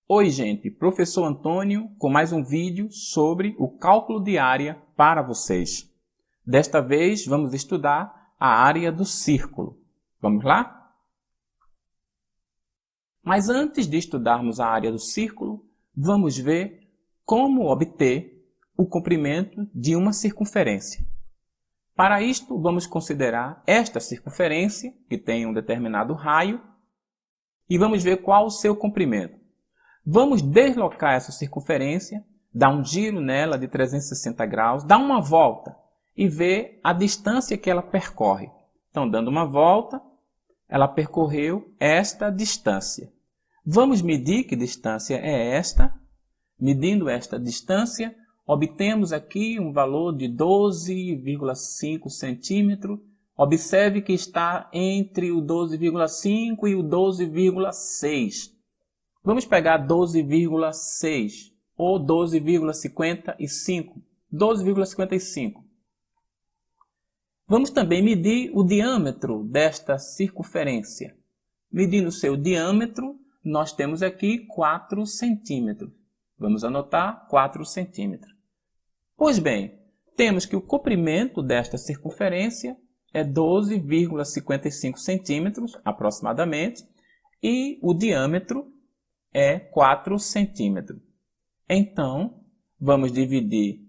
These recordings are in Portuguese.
Oi gente, professor Antônio com mais um vídeo sobre o cálculo de área para vocês. Desta vez vamos estudar a área do círculo. Vamos lá? Mas antes de estudarmos a área do círculo, vamos ver como obter o comprimento de uma circunferência. Para isto, vamos considerar esta circunferência, que tem um determinado raio, e vamos ver qual o seu comprimento. Vamos deslocar essa circunferência, dar um giro nela de 360 graus, dar uma volta e ver a distância que ela percorre. Então, dando uma volta, ela percorreu esta distância. Vamos medir que distância é esta. Medindo esta distância, obtemos aqui um valor de 12,5 centímetros. Observe que está entre o 12,5 e o 12,6. Vamos pegar 12,6 ou 12,55. 12,55. Vamos também medir o diâmetro desta circunferência. Medindo o seu diâmetro, nós temos aqui 4 centímetros. Vamos anotar 4 centímetros. Pois bem, temos que o comprimento desta circunferência é 12,55 centímetros, aproximadamente, e o diâmetro é 4 centímetros. Então, vamos dividir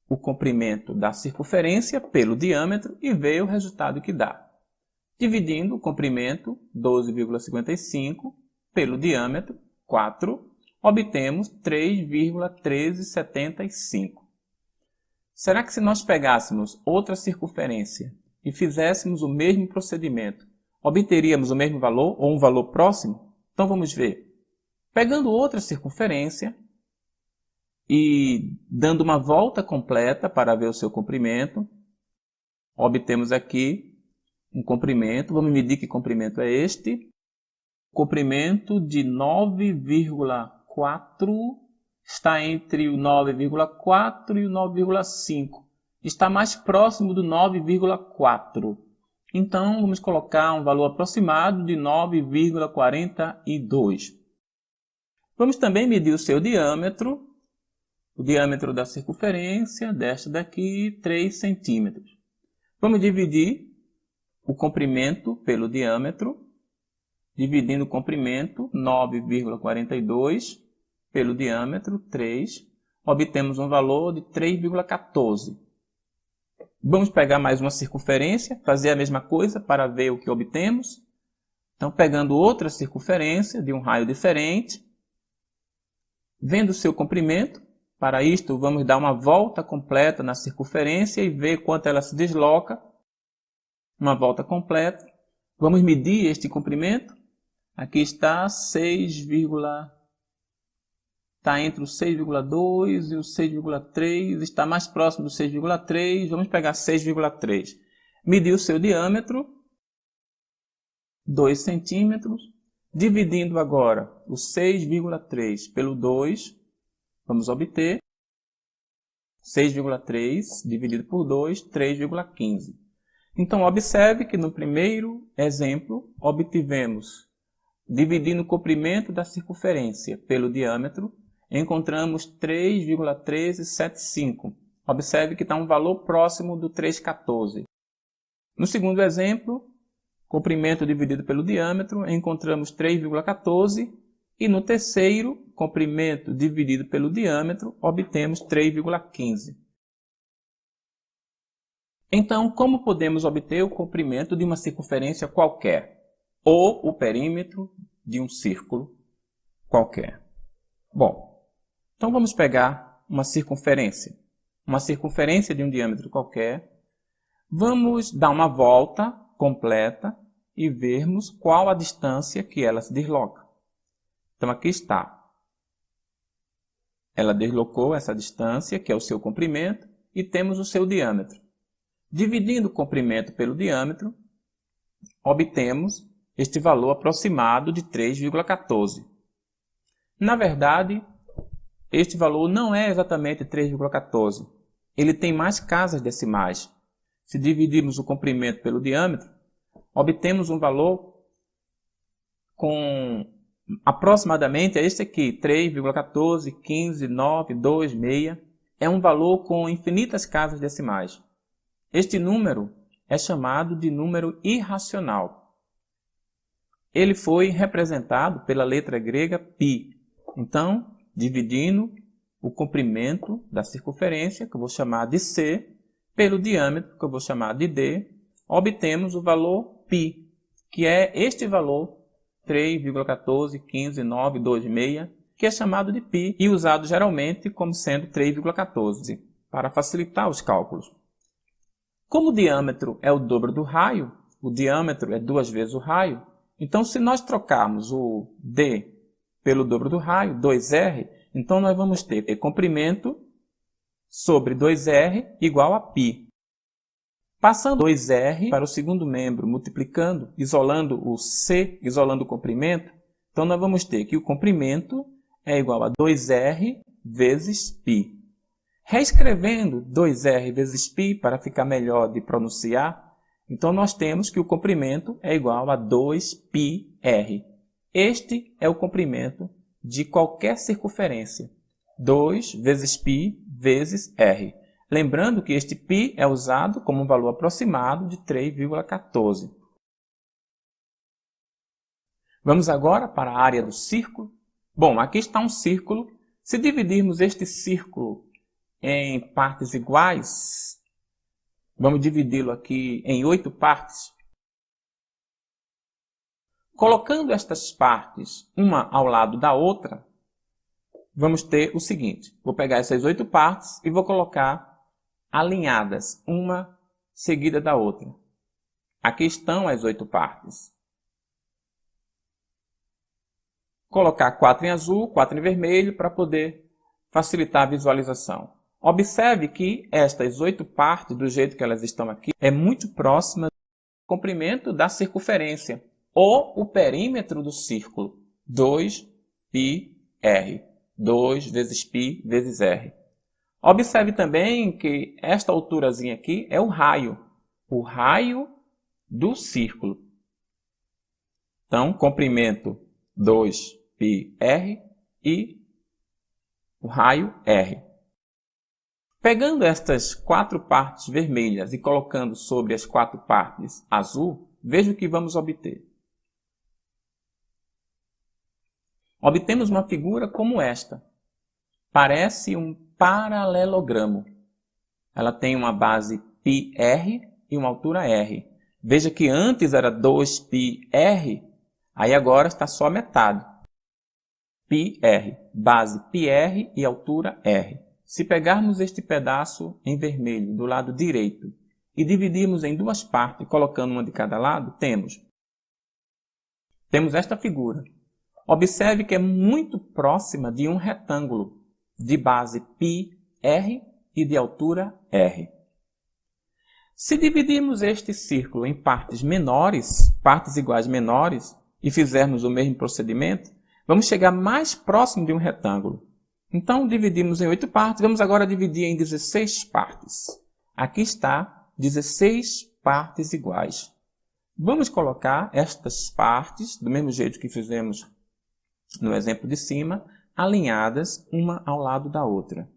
o comprimento da circunferência pelo diâmetro e ver o resultado que dá. Dividindo o comprimento, 12,55, pelo diâmetro, 4, obtemos 3,1375. Será que se nós pegássemos outra circunferência e fizéssemos o mesmo procedimento, obteríamos o mesmo valor ou um valor próximo? Então vamos ver. Pegando outra circunferência e dando uma volta completa para ver o seu comprimento, obtemos aqui um comprimento. Vamos medir que comprimento é este. Comprimento de 9,4 está entre o 9,4 e o 9,5. Está mais próximo do 9,4. Então, vamos colocar um valor aproximado de 9,42. Vamos também medir o seu diâmetro. O diâmetro da circunferência desta daqui, 3 centímetros. Vamos dividir o comprimento pelo diâmetro. Dividindo o comprimento, 9,42, pelo diâmetro, 3. Obtemos um valor de 3,14. Vamos pegar mais uma circunferência, fazer a mesma coisa para ver o que obtemos. Então, pegando outra circunferência de um raio diferente, vendo o seu comprimento, para isto vamos dar uma volta completa na circunferência e ver quanto ela se desloca. Uma volta completa. Vamos medir este comprimento. Aqui está 6, está entre o 6,2 e o 6,3, está mais próximo do 6,3, vamos pegar 6,3. Medir o seu diâmetro, 2 centímetros, dividindo agora o 6,3 pelo 2, vamos obter 6,3 dividido por 2, 3,15. Então, observe que no primeiro exemplo, obtivemos, dividindo o comprimento da circunferência pelo diâmetro, encontramos 3,1375. Observe que está um valor próximo do 3,14. No segundo exemplo, comprimento dividido pelo diâmetro, encontramos 3,14. E no terceiro, comprimento dividido pelo diâmetro, obtemos 3,15. Então, como podemos obter o comprimento de uma circunferência qualquer? Ou o perímetro de um círculo qualquer. Bom, então vamos pegar uma circunferência de um diâmetro qualquer. Vamos dar uma volta completa e vermos qual a distância que ela se desloca. Então aqui está. Ela deslocou essa distância, que é o seu comprimento, e temos o seu diâmetro. Dividindo o comprimento pelo diâmetro, obtemos este valor aproximado de 3,14. Na verdade, este valor não é exatamente 3,14. Ele tem mais casas decimais. Se dividirmos o comprimento pelo diâmetro, obtemos um valor com aproximadamente é este aqui, 3,141592,6. É um valor com infinitas casas decimais. Este número é chamado de número irracional. Ele foi representado pela letra grega π. Então, dividindo o comprimento da circunferência, que eu vou chamar de C, pelo diâmetro, que eu vou chamar de D, obtemos o valor π, que é este valor 3,141592,6, que é chamado de π e usado geralmente como sendo 3,14, para facilitar os cálculos. Como o diâmetro é o dobro do raio, o diâmetro é 2 vezes o raio, então se nós trocarmos o D pelo dobro do raio, 2R, então nós vamos ter comprimento sobre 2R igual a π. Passando 2R para o segundo membro, multiplicando, isolando o C, isolando o comprimento, então nós vamos ter que o comprimento é igual a 2R vezes π. Reescrevendo 2R vezes π para ficar melhor de pronunciar, então nós temos que o comprimento é igual a 2πr. Este é o comprimento de qualquer circunferência. 2 vezes π vezes r. Lembrando que este π é usado como um valor aproximado de 3,14. Vamos agora para a área do círculo. Bom, aqui está um círculo. Se dividirmos este círculo em partes iguais, vamos dividi-lo aqui em 8 partes. Colocando estas partes uma ao lado da outra, vamos ter o seguinte. Vou pegar essas 8 partes e vou colocar alinhadas, uma seguida da outra. Aqui estão as 8 partes. Colocar 4 em azul, 4 em vermelho, para poder facilitar a visualização. Observe que estas 8 partes, do jeito que elas estão aqui, é muito próxima do comprimento da circunferência, ou o perímetro do círculo, 2πr. 2 vezes π vezes r. Observe também que esta alturazinha aqui é o raio do círculo. Então, comprimento 2πr e o raio r. Pegando estas 4 partes vermelhas e colocando sobre as 4 partes azul, veja o que vamos obter. Obtemos uma figura como esta. Parece um paralelogramo. Ela tem uma base πr e uma altura r. Veja que antes era 2πr, aí agora está só metade. πr, base πr e altura r. Se pegarmos este pedaço em vermelho do lado direito e dividirmos em 2 partes, colocando uma de cada lado, temos esta figura. Observe que é muito próxima de um retângulo de base πr e de altura r. Se dividirmos este círculo em partes menores, partes iguais menores, e fizermos o mesmo procedimento, vamos chegar mais próximo de um retângulo. Então, dividimos em 8 partes, vamos agora dividir em 16 partes. Aqui está 16 partes iguais. Vamos colocar estas partes, do mesmo jeito que fizemos no exemplo de cima, alinhadas uma ao lado da outra.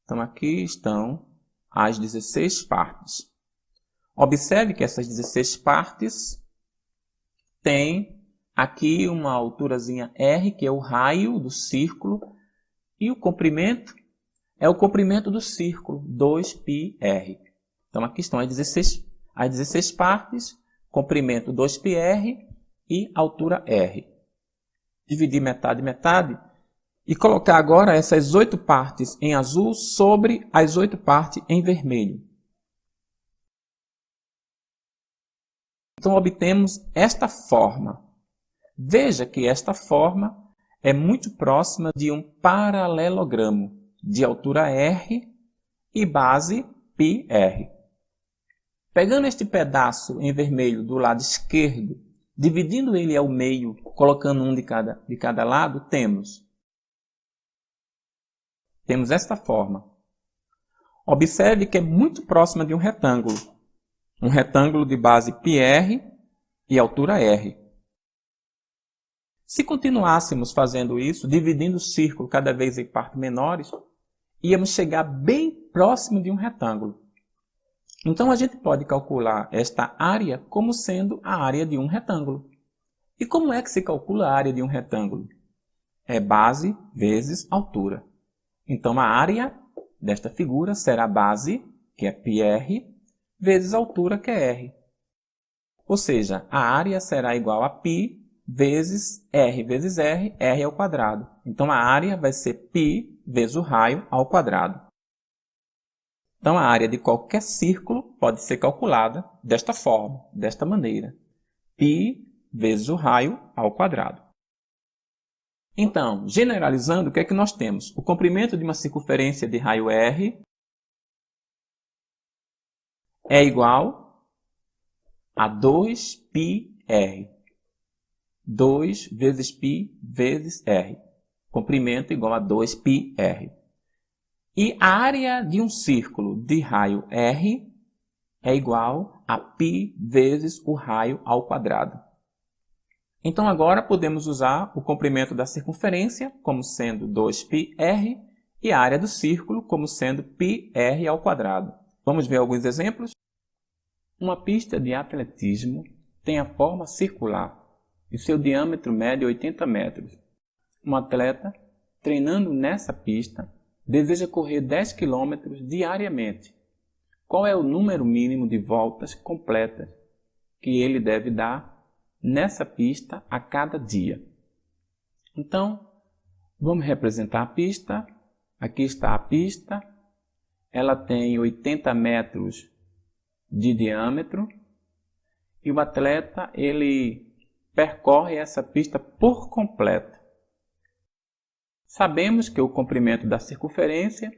Então, aqui estão as 16 partes. Observe que essas 16 partes têm aqui uma alturazinha R, que é o raio do círculo, e o comprimento é o comprimento do círculo, 2πr. Então, aqui estão as 16 partes, comprimento 2πr e altura r. Dividir metade e metade e colocar agora essas 8 partes em azul sobre as 8 partes em vermelho. Então, obtemos esta forma. Veja que esta forma é muito próxima de um paralelogramo de altura r e base πr. Pegando este pedaço em vermelho do lado esquerdo, dividindo ele ao meio, colocando um de cada lado, temos esta forma. Observe que é muito próxima de um retângulo de base πr e altura r. Se continuássemos fazendo isso, dividindo o círculo cada vez em partes menores, íamos chegar bem próximo de um retângulo. Então, a gente pode calcular esta área como sendo a área de um retângulo. E como é que se calcula a área de um retângulo? É base vezes altura. Então, a área desta figura será base, que é πr, vezes altura, que é r. Ou seja, a área será igual a π vezes r, r ao quadrado. Então, a área vai ser π vezes o raio ao quadrado. Então, a área de qualquer círculo pode ser calculada desta forma, desta maneira. π vezes o raio ao quadrado. Então, generalizando, o que é que nós temos? O comprimento de uma circunferência de raio R é igual a 2πr. 2 vezes π vezes r. Comprimento igual a 2πr. E a área de um círculo de raio R é igual a π vezes o raio ao quadrado. Então, agora podemos usar o comprimento da circunferência como sendo 2πr e a área do círculo como sendo πr ao quadrado. Vamos ver alguns exemplos? Uma pista de atletismo tem a forma circular e seu diâmetro mede 80 metros. Um atleta, treinando nessa pista, deseja correr 10 km diariamente. Qual é o número mínimo de voltas completas que ele deve dar nessa pista a cada dia? Então, vamos representar a pista. Aqui está a pista. Ela tem 80 metros de diâmetro. E o atleta, ele percorre essa pista por completo. Sabemos que o comprimento da circunferência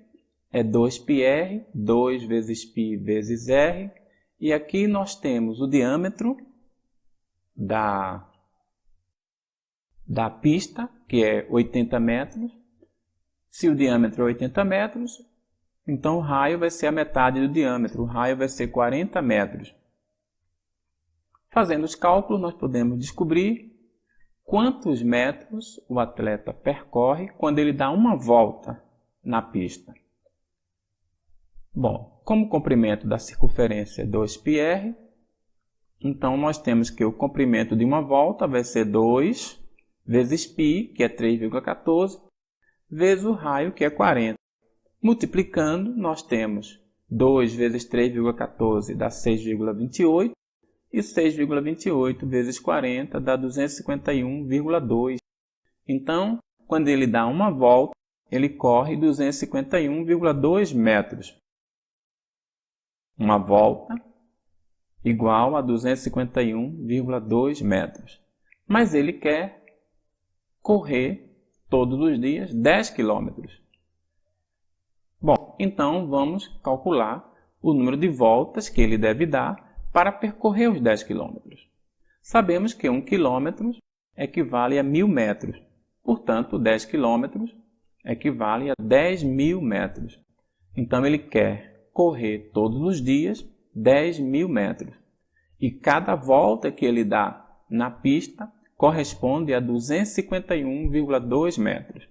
é 2πr, 2 vezes π vezes r. E aqui nós temos o diâmetro da pista, que é 80 metros. Se o diâmetro é 80 metros, então o raio vai ser a metade do diâmetro. O raio vai ser 40 metros. Fazendo os cálculos, nós podemos descobrir quantos metros o atleta percorre quando ele dá uma volta na pista. Bom, como o comprimento da circunferência é 2πr, então nós temos que o comprimento de uma volta vai ser 2 vezes π, que é 3,14, vezes o raio, que é 40. Multiplicando, nós temos 2 vezes 3,14 dá 6,28, e 6,28 vezes 40 dá 251,2. Então, quando ele dá uma volta, ele corre 251,2 metros. Uma volta igual a 251,2 metros. Mas ele quer correr todos os dias 10 quilômetros. Bom, então vamos calcular o número de voltas que ele deve dar para percorrer os 10 quilômetros. Sabemos que 1 quilômetro equivale a 1.000 metros. Portanto, 10 quilômetros equivale a 10.000 metros. Então, ele quer correr todos os dias 10.000 metros. E cada volta que ele dá na pista corresponde a 251,2 metros.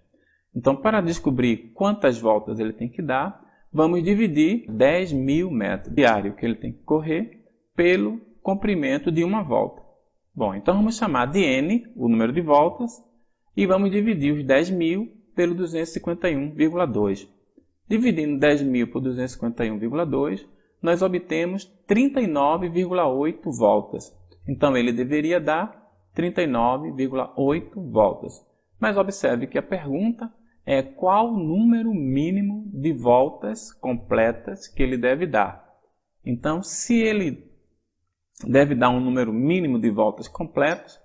Então, para descobrir quantas voltas ele tem que dar, vamos dividir 10.000 metros diário que ele tem que correr pelo comprimento de uma volta. Bom, então vamos chamar de n, o número de voltas, e vamos dividir os 10.000 pelo 251,2. Dividindo 10.000 por 251,2, nós obtemos 39,8 voltas. Então, ele deveria dar 39,8 voltas. Mas observe que a pergunta é qual o número mínimo de voltas completas que ele deve dar. Então, se ele deve dar um número mínimo de voltas completas,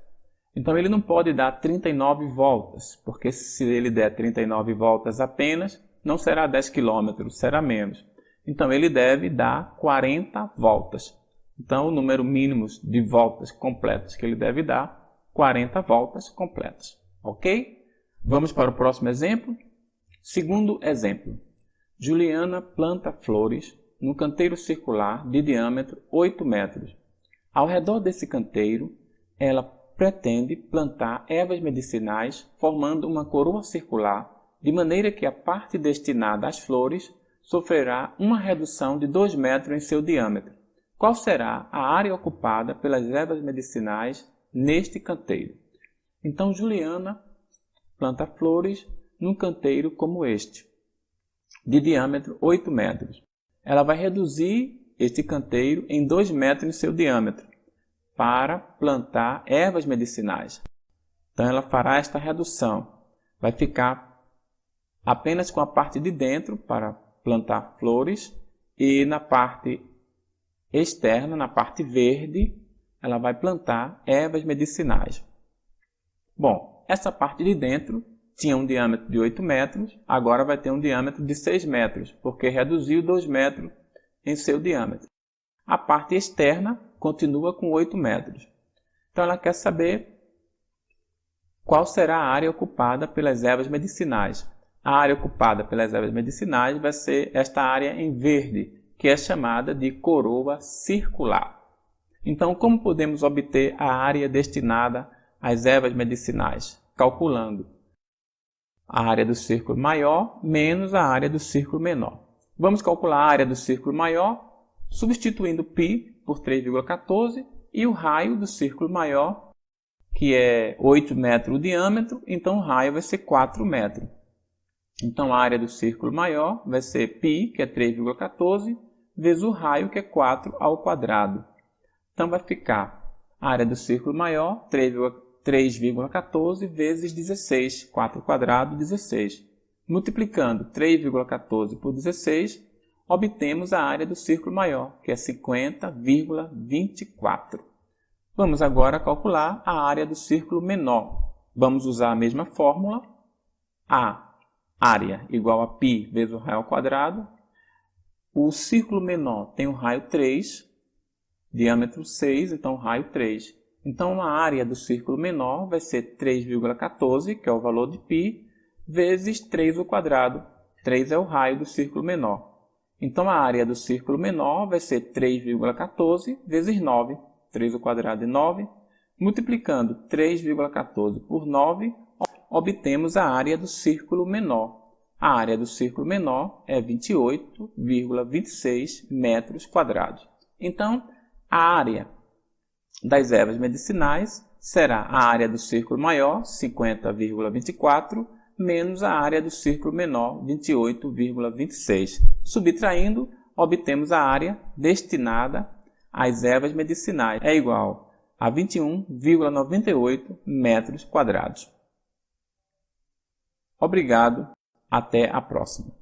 então ele não pode dar 39 voltas, porque se ele der 39 voltas apenas, não será 10 km, será menos. Então ele deve dar 40 voltas. Então o número mínimo de voltas completas que ele deve dar, 40 voltas completas. Ok? Vamos para o próximo exemplo. Segundo exemplo. Juliana planta flores num canteiro circular de diâmetro 8 metros. Ao redor desse canteiro, ela pretende plantar ervas medicinais formando uma coroa circular, de maneira que a parte destinada às flores sofrerá uma redução de 2 metros em seu diâmetro. Qual será a área ocupada pelas ervas medicinais neste canteiro? Então, Juliana planta flores num canteiro como este, de diâmetro 8 metros. Ela vai reduzir este canteiro em 2 metros em seu diâmetro para plantar ervas medicinais. Então, ela fará esta redução. Vai ficar apenas com a parte de dentro para plantar flores e na parte externa, na parte verde, ela vai plantar ervas medicinais. Bom, essa parte de dentro tinha um diâmetro de 8 metros, agora vai ter um diâmetro de 6 metros, porque reduziu 2 metros em seu diâmetro. A parte externa continua com 8 metros. Então ela quer saber qual será a área ocupada pelas ervas medicinais. A área ocupada pelas ervas medicinais vai ser esta área em verde, que é chamada de coroa circular. Então, como podemos obter a área destinada às ervas medicinais? Calculando a área do círculo maior menos a área do círculo menor. Vamos calcular a área do círculo maior, substituindo π por 3,14 e o raio do círculo maior, que é 8 metros o diâmetro, então o raio vai ser 4 metros. Então a área do círculo maior vai ser π, que é 3,14, vezes o raio, que é 4 ao quadrado. Então vai ficar a área do círculo maior, 3,14 vezes 16, 4 ao quadrado, 16. Multiplicando 3,14 por 16, obtemos a área do círculo maior, que é 50,24. Vamos agora calcular a área do círculo menor. Vamos usar a mesma fórmula. A área igual a π vezes o raio ao quadrado. O círculo menor tem o raio 3, diâmetro 6, então o raio 3. Então a área do círculo menor vai ser 3,14, que é o valor de π, vezes 3 ao quadrado. 3 é o raio do círculo menor. Então a área do círculo menor vai ser 3,14 vezes 9. 3 ao quadrado é 9. Multiplicando 3,14 por 9, obtemos a área do círculo menor. A área do círculo menor é 28,26 metros quadrados. Então, a área das ervas medicinais será a área do círculo maior, 50,24, menos a área do círculo menor, 28,26. Subtraindo, obtemos a área destinada às ervas medicinais. É igual a 21,98 metros quadrados. Obrigado. Até a próxima.